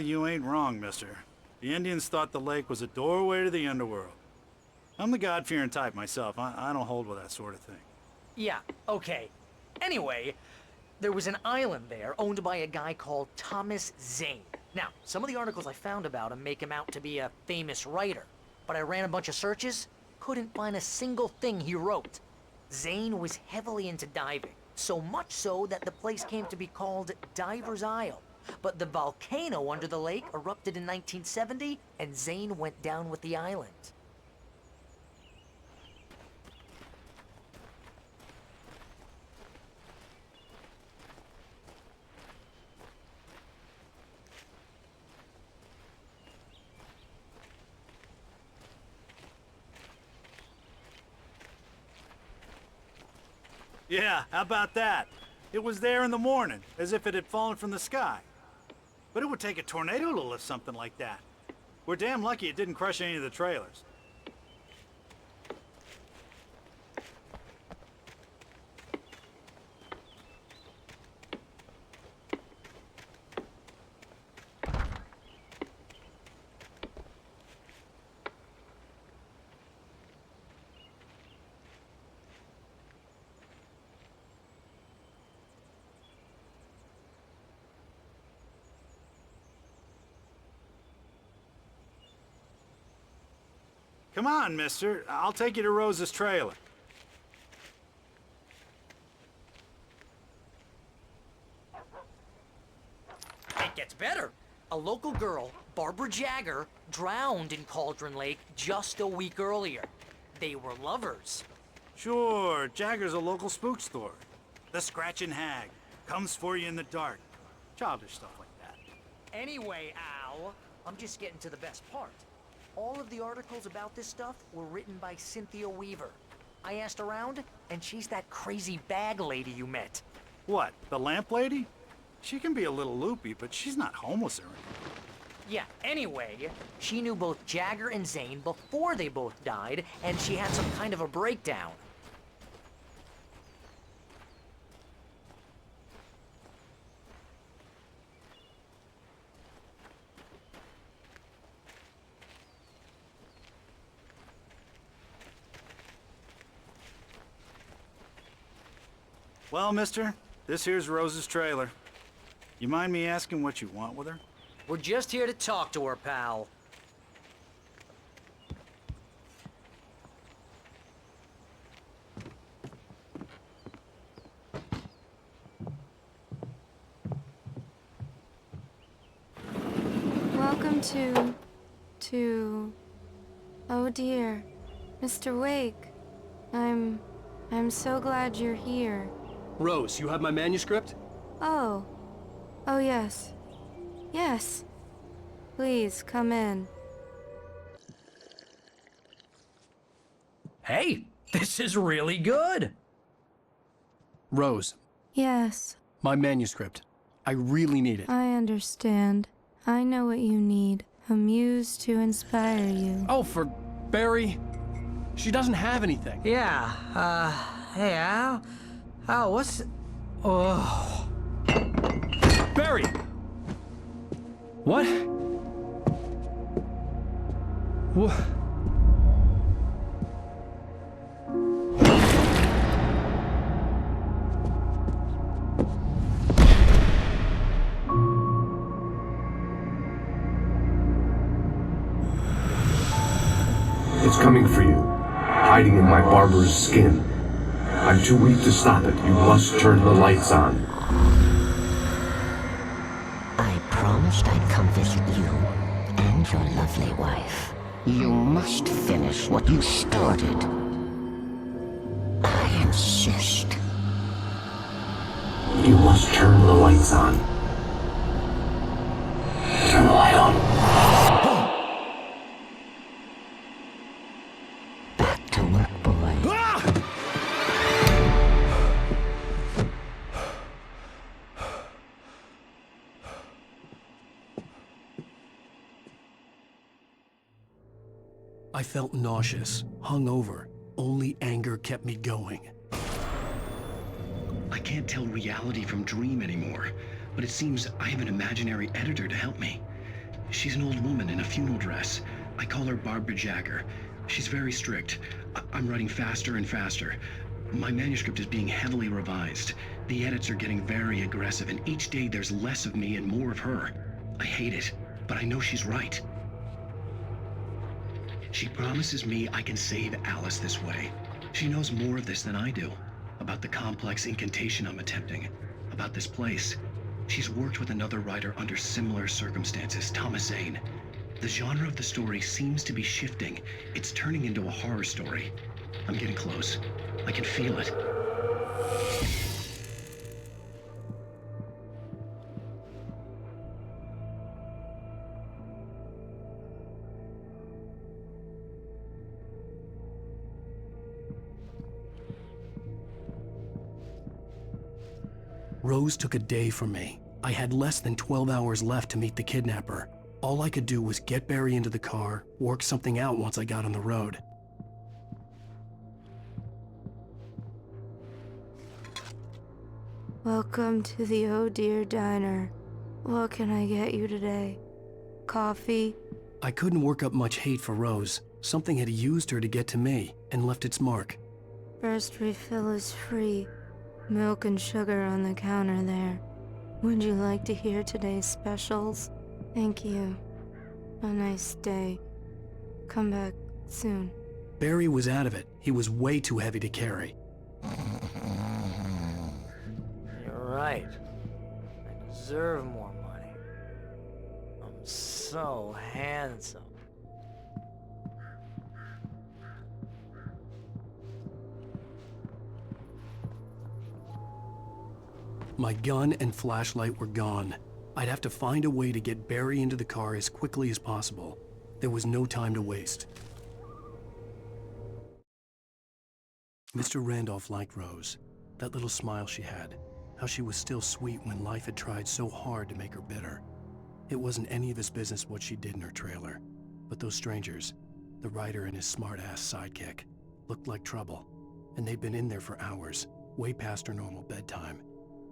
You ain't wrong, mister. The Indians thought the lake was a doorway to the underworld. I'm the God-fearing type myself. I don't hold with that sort of thing. Yeah, okay. Anyway, there was an island there owned by a guy called Thomas Zane. Now, some of the articles I found about him make him out to be a famous writer, but I ran a bunch of searches, couldn't find a single thing he wrote. Zane was heavily into diving, so much so that the place came to be called Diver's Isle. But the volcano under the lake erupted in 1970, and Zane went down with the island. Yeah, how about that? It was there in the morning, as if it had fallen from the sky. But it would take a tornado to lift something like that. We're damn lucky it didn't crush any of the trailers. Come on, mister. I'll take you to Rose's trailer. It gets better. A local girl, Barbara Jagger, drowned in Cauldron Lake just a week earlier. They were lovers. Sure, Jagger's a local spook story. The Scratching Hag. Comes for you in the dark. Childish stuff like that. Anyway, Al, I'm just getting to the best part. All of the articles about this stuff were written by Cynthia Weaver. I asked around, and she's that crazy bag lady you met. What, the lamp lady? She can be a little loopy, but she's not homeless or anything. Yeah, anyway, she knew both Jagger and Zane before they both died, and she had some kind of a breakdown. Well, mister, this here's Rose's trailer. You mind me asking what you want with her? We're just here to talk to her, pal. Welcome to... Oh dear, Mr. Wake. I'm so glad you're here. Rose, you have my manuscript? Oh. Oh, yes. Yes. Please, come in. Hey, this is really good. Rose, Yes, my manuscript. I really need it. I understand. I know what you need. A muse to inspire you. Oh, for Barry. She doesn't have anything. Yeah, hey, Al? Al, what's... Oh... Barry! What? What? It's coming for you, hiding in my barber's skin. I'm too weak to stop it. You must turn the lights on. I promised I'd come visit you and your lovely wife. You must finish what you started. I insist. You must turn the lights on. Turn the light on. Back to work, boy. I felt nauseous, hungover. Only anger kept me going. I can't tell reality from dream anymore, but it seems I have an imaginary editor to help me. She's an old woman in a funeral dress. I call her Barbara Jagger. She's very strict. I'm writing faster and faster. My manuscript is being heavily revised. The edits are getting very aggressive, and each day there's less of me and more of her. I hate it, but I know she's right. She promises me I can save Alice this way. She knows more of this than I do. About the complex incantation I'm attempting. About this place. She's worked with another writer under similar circumstances, Thomas Zane. The genre of the story seems to be shifting. It's turning into a horror story. I'm getting close. I can feel it. Rose took a day from me. I had less than 12 hours left to meet the kidnapper. All I could do was get Barry into the car, work something out once I got on the road. Welcome to the Oh Dear Diner. What can I get you today? Coffee? I couldn't work up much hate for Rose. Something had used her to get to me and left its mark. First refill is free. Milk and sugar on the counter there. Would you like to hear today's specials? Thank you. A nice day. Come back soon. Barry was out of it. He was way too heavy to carry. You're right. I deserve more money. I'm so handsome. My gun and flashlight were gone. I'd have to find a way to get Barry into the car as quickly as possible. There was no time to waste. Mr. Randolph liked Rose. That little smile she had. How she was still sweet when life had tried so hard to make her bitter. It wasn't any of his business what she did in her trailer. But those strangers, the writer and his smart-ass sidekick, looked like trouble. And they'd been in there for hours, way past her normal bedtime.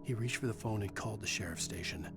He reached for the phone and called the sheriff's station.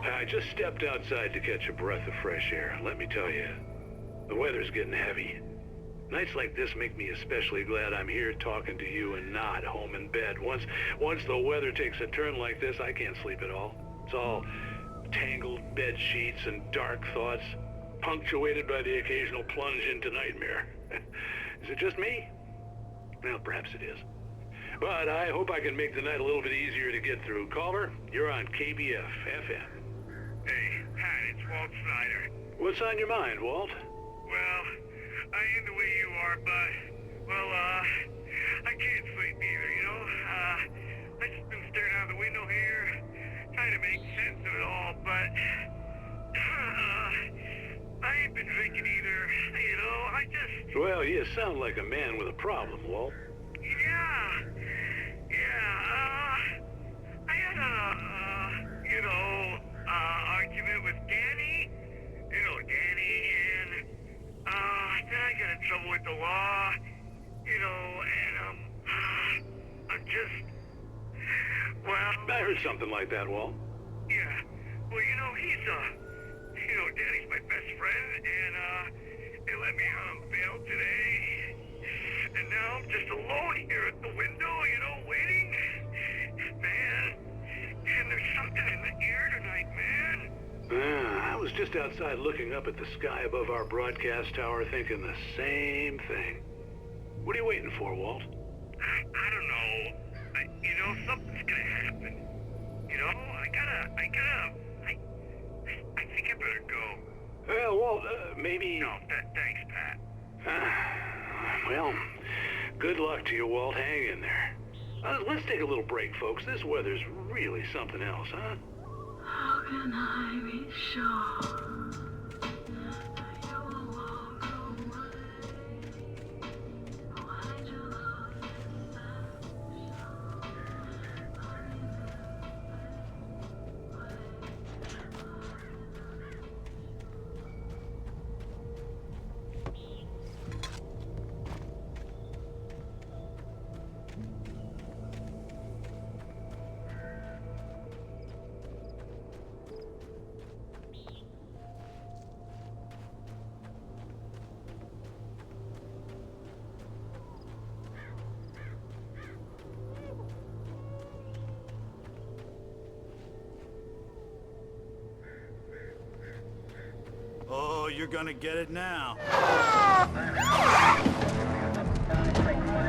I just stepped outside to catch a breath of fresh air. Let me tell you, the weather's getting heavy. Nights like this make me especially glad I'm here talking to you and not home in bed. Once the weather takes a turn like this, I can't sleep at all. It's all tangled bed sheets and dark thoughts, punctuated by the occasional plunge into nightmare. Is it just me? Well, perhaps it is. But I hope I can make the night a little bit easier to get through. Caller, you're on KBF FM. Hey, Pat, it's Walt Snyder. What's on your mind, Walt? Well, I ain't the way you are, but, well, I can't sleep either, you know? I just been staring out the window here, trying to make sense of it all, but, I ain't been drinking either, you know? I just... Well, you sound like a man with a problem, Walt. I had argument with Danny, and, then I got in trouble with the law, and, I'm just, well... I heard something like that, Walt. Yeah, well, Danny's my best friend, and, they let me on bail today, and now I'm just alone here at the window, waiting. Man, and there's something in the air tonight, man. I was just outside looking up at the sky above our broadcast tower thinking the same thing. What are you waiting for, Walt? I don't know. know, something's gonna happen. You know, I think I better go. Well, Walt, maybe... No, thanks, Pat. Well, good luck to you, Walt. Hang in there. Let's take a little break, folks. This weather's really something else, huh? How can I be sure that you will walk away? Why'd you love me Oh, you're gonna get it now.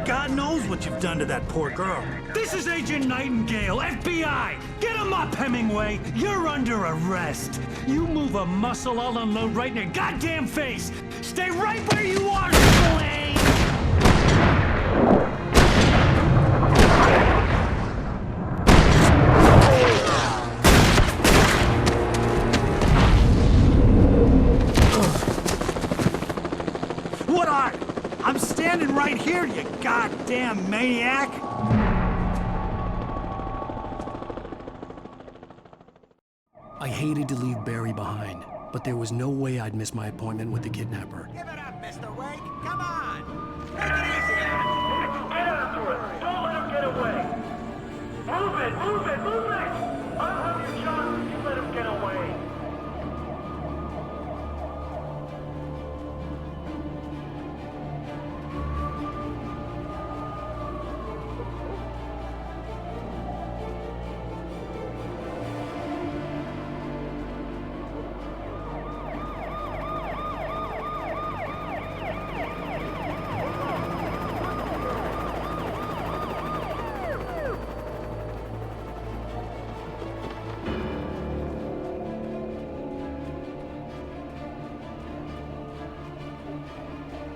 God knows what you've done to that poor girl. This is Agent Nightingale, FBI! Get him up, Hemingway! You're under arrest! You move a muscle, I'll unload right in your goddamn face! Stay right where you are, Slane! What are? I'm standing right here, you goddamn maniac! I hated to leave Barry behind, but there was no way I'd miss my appointment with the kidnapper. Give it up, Mr. Wake. Come on. Take it easy. Get after it. Don't let him get away. Move it. Move it. Move it. I'll have you shot if you let him get away.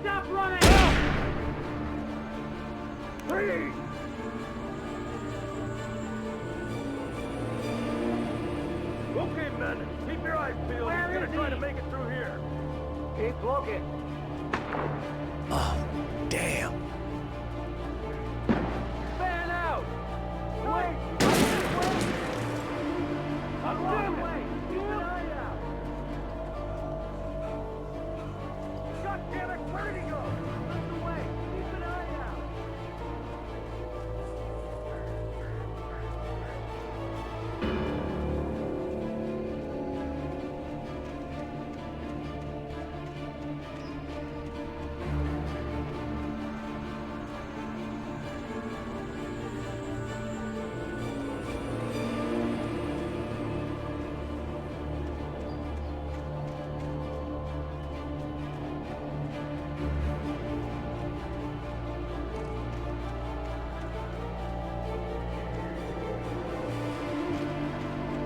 Stop running! Freeze! Okay, men. Keep your eyes peeled. He's gonna try to make it through here. Keep looking. Oh, damn. Fan out! Wait! I'm running away! Keep an eye out! God damn it! Where did he go? Run away! Keep an eye out!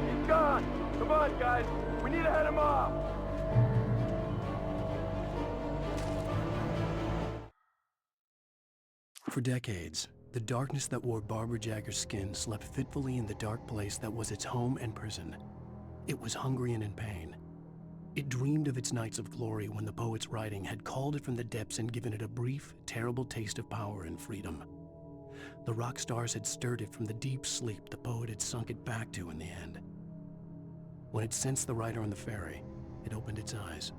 He's gone! Come on, guys! We need to head him off! For decades, the darkness that wore Barbara Jagger's skin slept fitfully in the dark place that was its home and prison. It was hungry and in pain. It dreamed of its nights of glory when the poet's writing had called it from the depths and given it a brief, terrible taste of power and freedom. The rock stars had stirred it from the deep sleep the poet had sunk it back to in the end. When it sensed the rider on the ferry, it opened its eyes.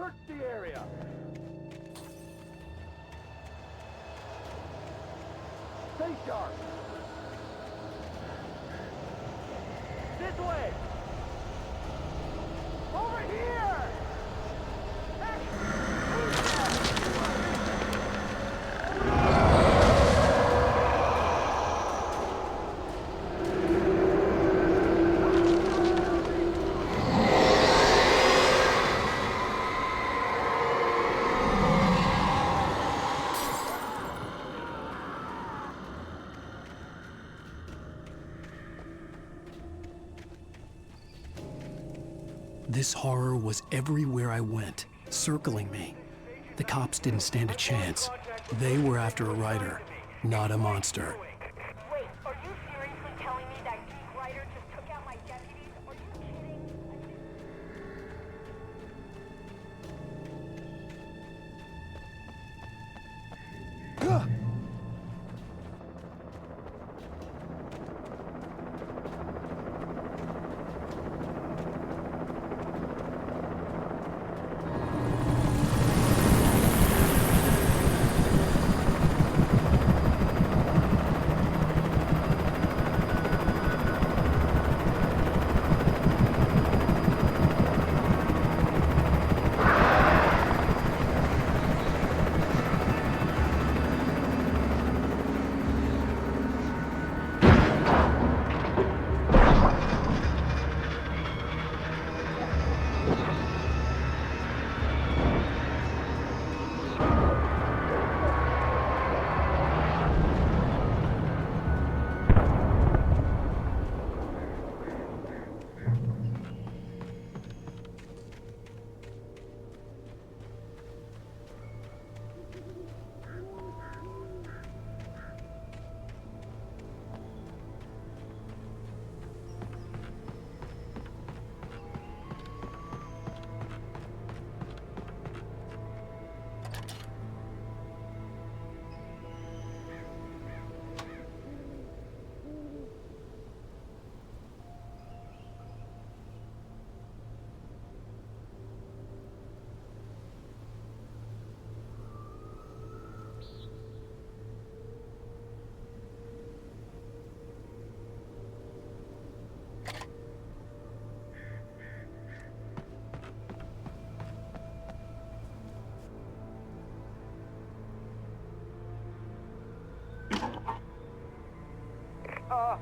Search the area. Stay sharp. This way. Over here. This horror was everywhere I went, circling me. The cops didn't stand a chance. They were after a writer, not a monster. Wait, are you seriously telling me that geek writer just took out my deputies? Are you kidding?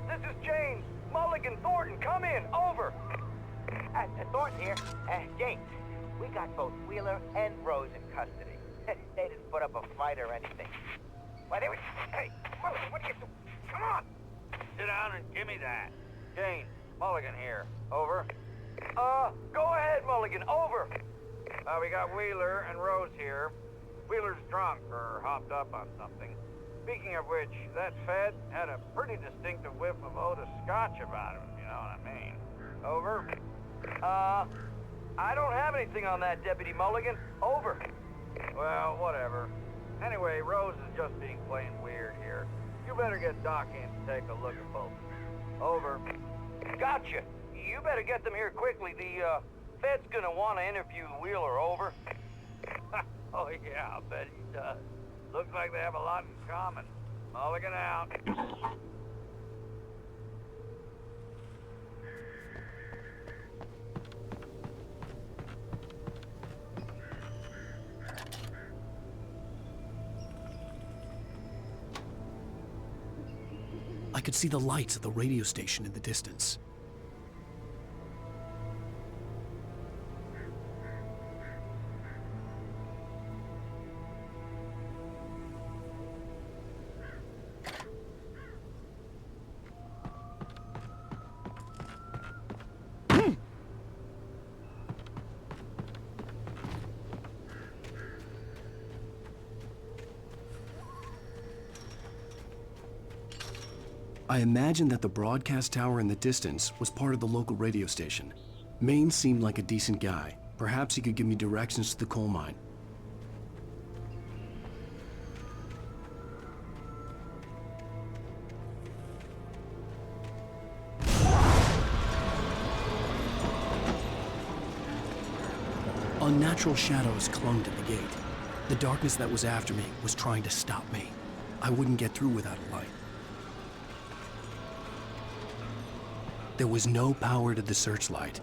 This is James. Mulligan, Thornton, come in. Over. Thornton here. James, we got both Wheeler and Rose in custody. They didn't put up a fight or anything. Why, they were... Hey, Mulligan, what are you doing? Come on! Sit down and give me that. James, Mulligan here. Over. Go ahead, Mulligan. Over. We got Wheeler and Rose here. Wheeler's drunk or hopped up on something. Speaking of which, that Fed had a pretty distinctive whiff of Otis Scotch about him, you know what I mean. Over. I don't have anything on that, Deputy Mulligan. Over. Well, whatever. Anyway, Rose is just being plain weird here. You better get Doc in to take a look at both. Over. Gotcha. You better get them here quickly. The, Fed's gonna want to interview Wheeler. Over. Oh, yeah, I'll bet he does. Looks like they have a lot in common. Mulligan out. I could see the lights of the radio station in the distance. I imagined that the broadcast tower in the distance was part of the local radio station. Maine seemed like a decent guy. Perhaps he could give me directions to the coal mine. Unnatural shadows clung to the gate. The darkness that was after me was trying to stop me. I wouldn't get through without a light. There was no power to the searchlight.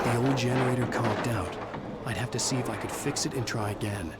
The old generator conked out. I'd have to see if I could fix it and try again.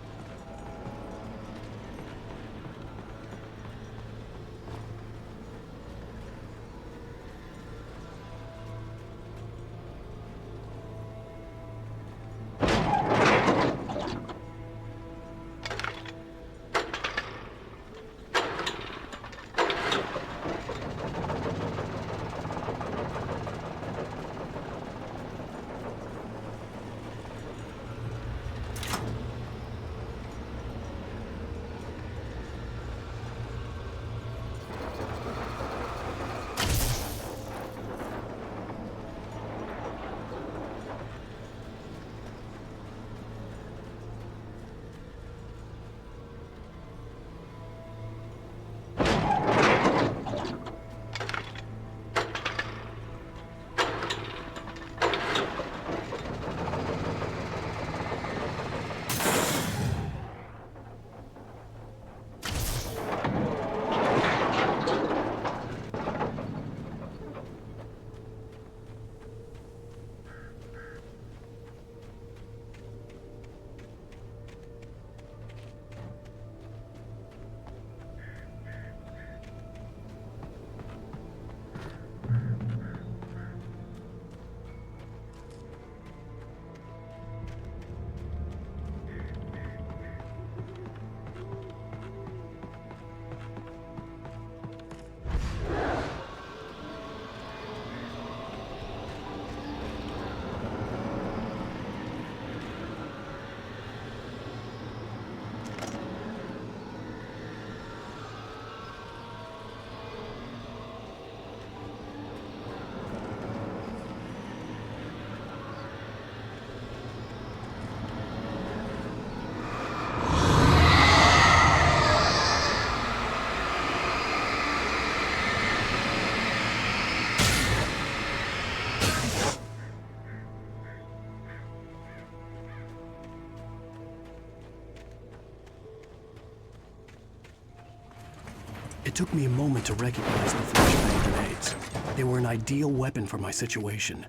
It took me a moment to recognize the flashbang grenades. They were an ideal weapon for my situation.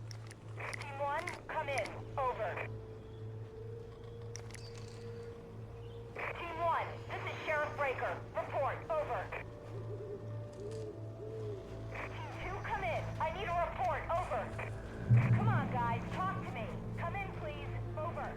Team 1, come in. Over. Team 1, this is Sheriff Breaker. Report. Over. Team 2, come in. I need a report. Over. Come on, guys. Talk to me. Come in, please. Over.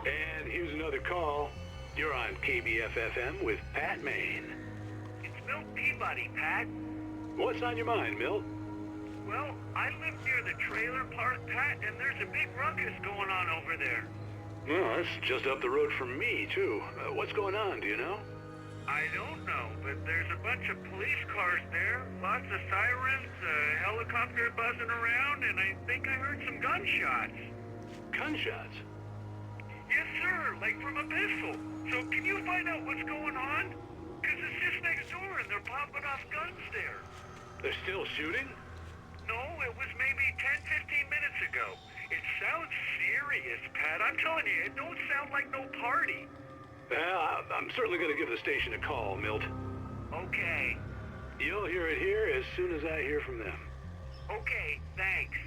And here's another call. You're on KBF-FM with Pat Maine. It's Milt Peabody, Pat. What's on your mind, Milt? Well, I live near the trailer park, Pat, and there's a big ruckus going on over there. Well, that's just up the road from me, too. What's going on, do you know? I don't know, but there's a bunch of police cars there, lots of sirens, a helicopter buzzing around, and I think I heard some gunshots. Gunshots? Yes, sir, like from a pistol. So can you find out what's going on? Because it's just next door and they're popping off guns there. They're still shooting? No, it was maybe 10, 15 minutes ago. It sounds serious, Pat. I'm telling you, it don't sound like no party. Well, I'm certainly going to give the station a call, Milt. Okay. You'll hear it here as soon as I hear from them. Okay, thanks.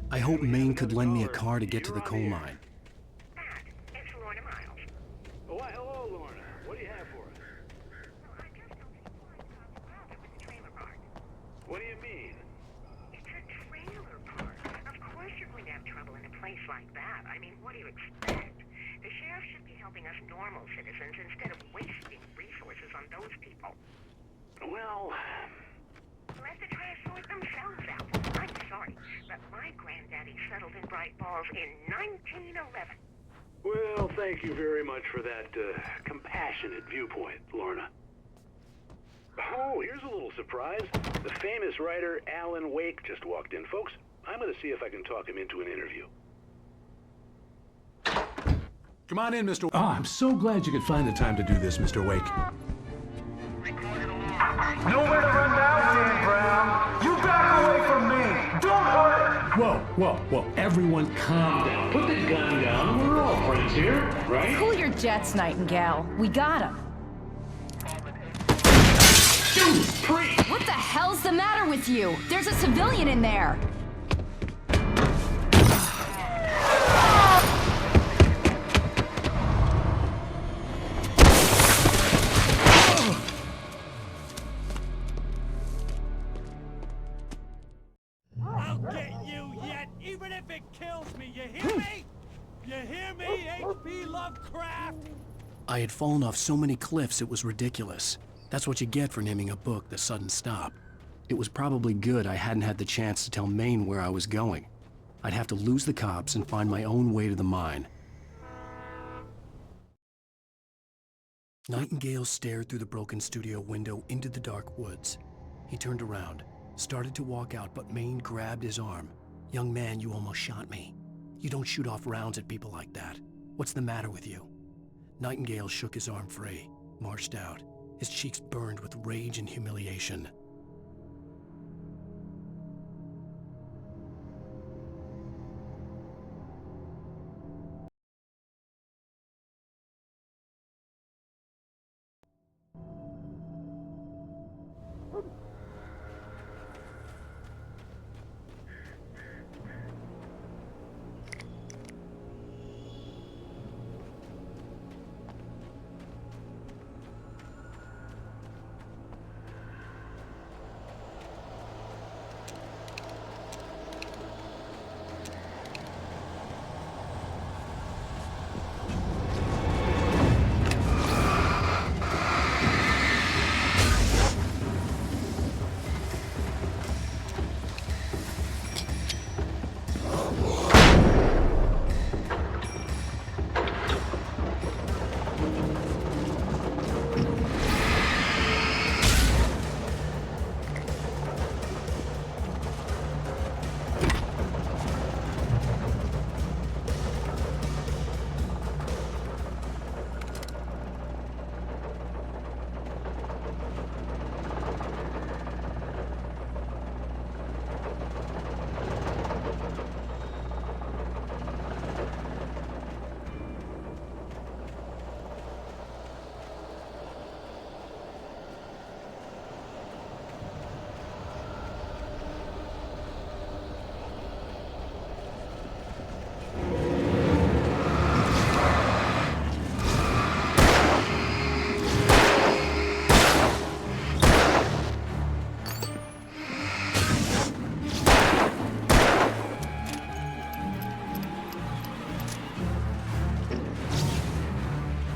I hope Maine could lend me a car to get to the coal mine. It's Lorna Miles. Oh, why, hello, Lorna. What do you have for us? I just don't think flying cops allowed it with the trailer park. What do you mean? It's a trailer park. Of course you're going to have trouble in a place like that. I mean, what do you expect? The sheriff should be helping us normal citizens instead of wasting resources on those people. Well... Let the trash sort themselves out. I'm sorry, but my granddaddy settled in Bright Falls in 1911. Well, thank you very much for that compassionate viewpoint, Lorna. Oh, here's a little surprise. The famous writer Alan Wake just walked in, folks. I'm going to see if I can talk him into an interview. Come on in, Mr. Oh, I'm so glad you could find the time to do this, Mr. Wake. Nowhere to run now, Dan Brown. You back away from me. Don't hurt it. Whoa, everyone calm down. Put the gun down. We're all friends here, right? Cool your jets, Nightingale. We got him. What the hell's the matter with you? There's a civilian in there. I'll get you yet, even if it kills me. You hear me? You hear me, H.P. Lovecraft? I had fallen off so many cliffs it was ridiculous. That's what you get for naming a book The Sudden Stop. It was probably good I hadn't had the chance to tell Maine where I was going. I'd have to lose the cops and find my own way to the mine. Nightingale stared through the broken studio window into the dark woods. He turned around, started to walk out, but Maine grabbed his arm. "Young man, you almost shot me. You don't shoot off rounds at people like that. What's the matter with you?" Nightingale shook his arm free, marched out. His cheeks burned with rage and humiliation.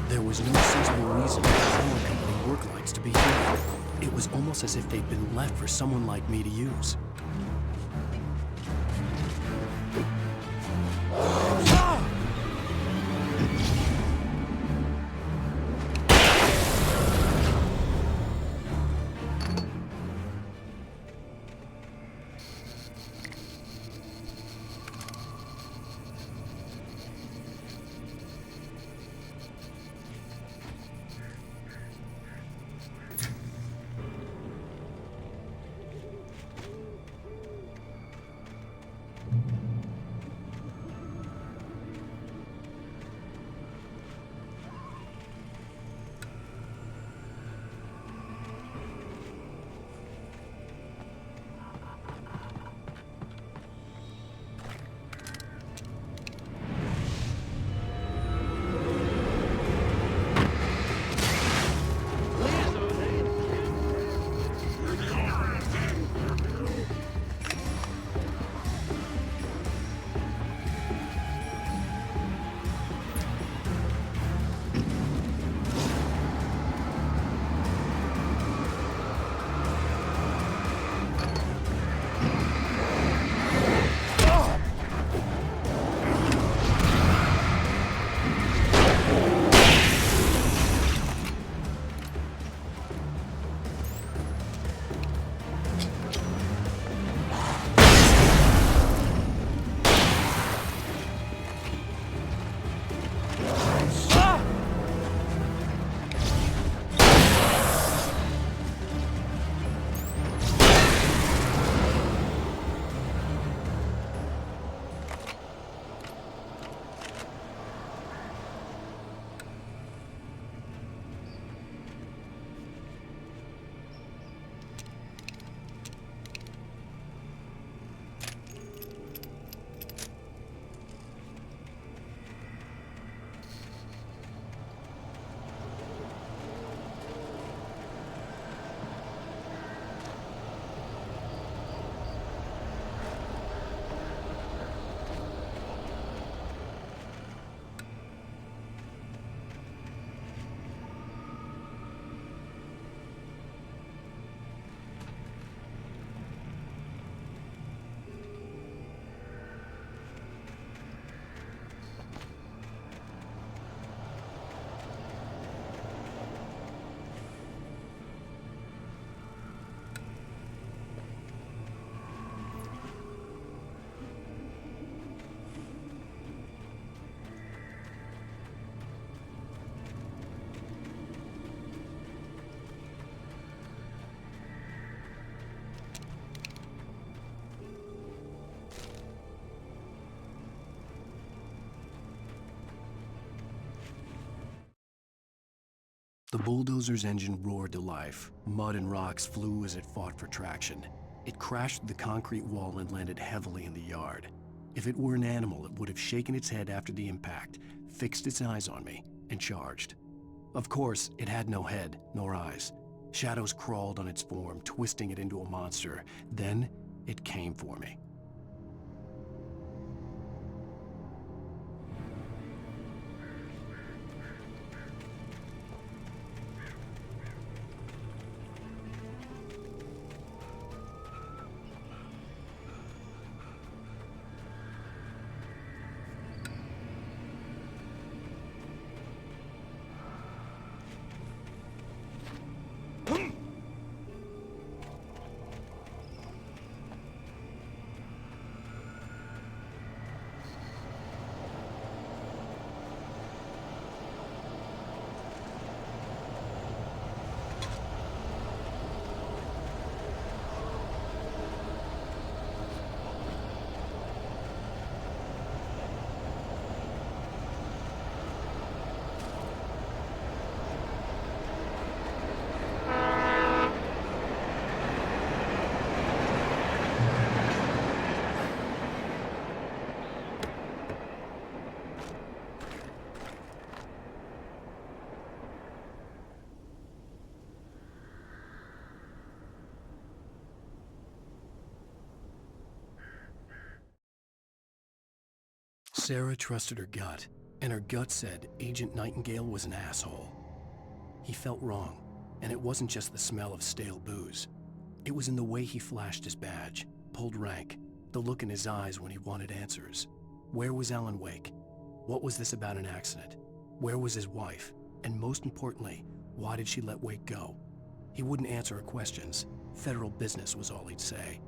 There was no sensible reason for the power company work lights to be here. It was almost as if they'd been left for someone like me to use. The bulldozer's engine roared to life. Mud and rocks flew as it fought for traction. It crashed through the concrete wall and landed heavily in the yard. If it were an animal, it would have shaken its head after the impact, fixed its eyes on me, and charged. Of course, it had no head nor eyes. Shadows crawled on its form, twisting it into a monster. Then, it came for me. Sarah trusted her gut, and her gut said Agent Nightingale was an asshole. He felt wrong, and it wasn't just the smell of stale booze. It was in the way he flashed his badge, pulled rank, the look in his eyes when he wanted answers. Where was Alan Wake? What was this about an accident? Where was his wife? And most importantly, why did she let Wake go? He wouldn't answer her questions. Federal business was all he'd say.